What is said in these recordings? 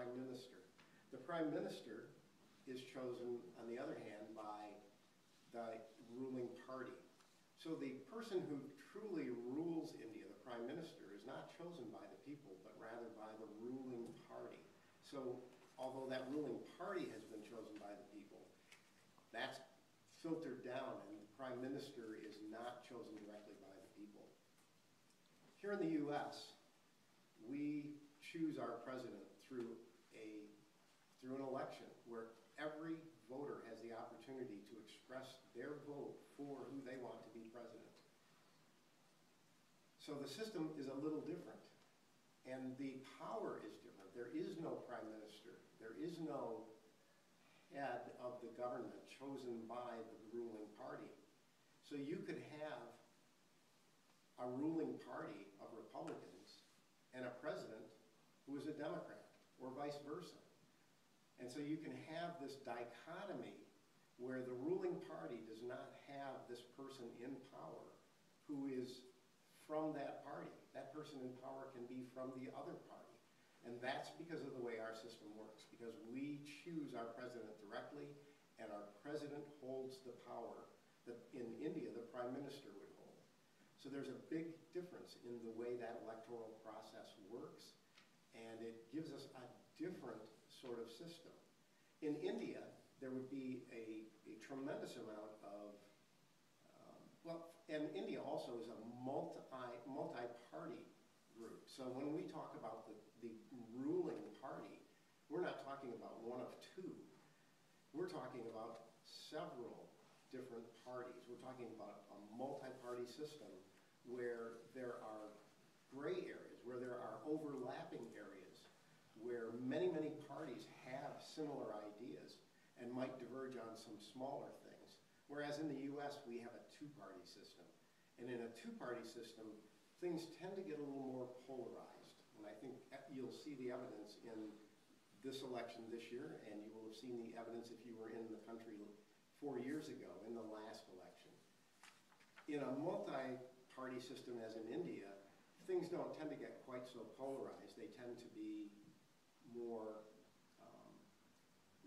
prime minister. The prime minister is chosen, on the other hand, by the ruling party. So the person who truly rules India, the prime minister, is not chosen by the people, but rather by the ruling party. So although that ruling party has been chosen by the people, that's filtered down, and the prime minister is not chosen directly by the people. Here in the U.S., we choose our president through an election where every voter has the opportunity to express their vote for who they want to be president. So the system is a little different, and the power is different. There is no prime minister. There is no head of the government chosen by the ruling party. So you could have a ruling party of Republicans and a president who is a Democrat, or vice versa. And so you can have this dichotomy where the ruling party does not have this person in power who is from that party. That person in power can be from the other party. And that's because of the way our system works, because we choose our president directly, and our president holds the power that in India the prime minister would hold. So there's a big difference in the way that electoral process works, and it gives us a different sort of system. In India, there would be a tremendous amount of, and India also is a multi-party group. So when we talk about the ruling party, we're not talking about one of two. We're talking about several different parties. We're talking about a multi-party system where there are gray areas, where there are overlapping areas, where many, many parties have similar ideas and might diverge on some smaller things. Whereas in the US, we have a two-party system. And in a two-party system, things tend to get a little more polarized. And I think you'll see the evidence in this election this year, and you will have seen the evidence if you were in the country 4 years ago in the last election. In a multi-party system as in India, things don't tend to get quite so polarized. They tend to be more,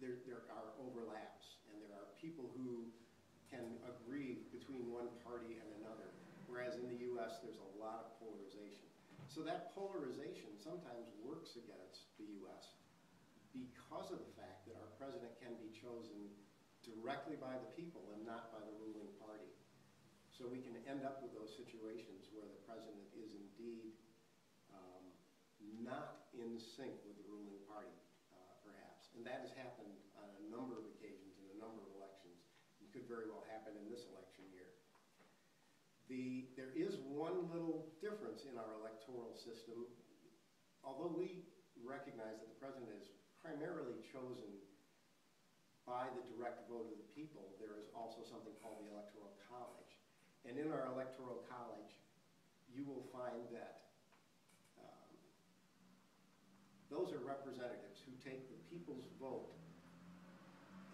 there are overlaps, and there are people who can agree between one party and another, whereas in the US there's a lot of polarization. So that polarization sometimes works against the US because of the fact that our president can be chosen directly by the people and not by the ruling party. So we can end up with those situations where the president is indeed not in sync with the ruling party, perhaps. And that has happened on a number of occasions in a number of elections. It could very well happen in this election year. There is one little difference in our electoral system. Although we recognize that the president is primarily chosen by the direct vote of the people, there is also something called the Electoral College. And in our Electoral College, you will find that those are representatives who take the people's vote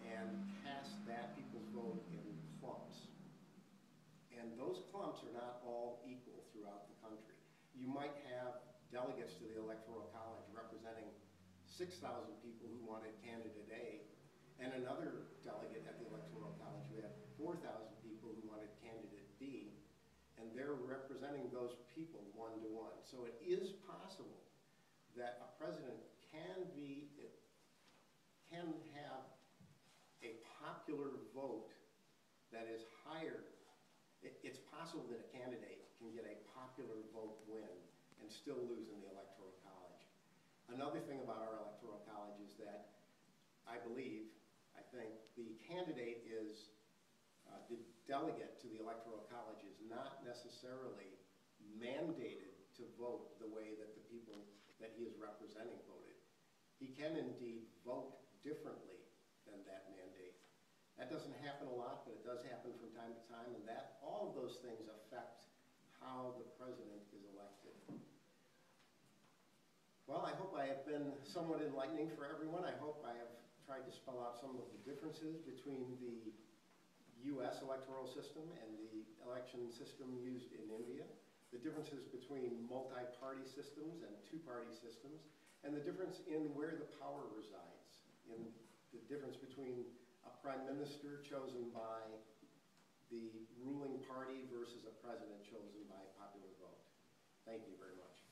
and cast that people's vote in clumps. And those clumps are not all equal throughout the country. You might have delegates to the Electoral College representing 6,000 people who wanted candidate A, and another delegate at the Electoral College who had 4,000 people who wanted candidate B, and they're representing those people one-to-one. So it is possible that a president can have a popular vote that is higher. It's possible that a candidate can get a popular vote win and still lose in the Electoral College. Another thing about our Electoral College is that I think the candidate is, the delegate to the Electoral College is not necessarily mandated to vote the way that the people that he is representing voted. He can indeed vote differently than that mandate. That doesn't happen a lot, but it does happen from time to time, and all of those things affect how the president is elected. Well, I hope I have been somewhat enlightening for everyone. I hope I have tried to spell out some of the differences between the US electoral system and the election system used in India, the differences between multi-party systems and two-party systems, and the difference in where the power resides, in the difference between a prime minister chosen by the ruling party versus a president chosen by popular vote. Thank you very much.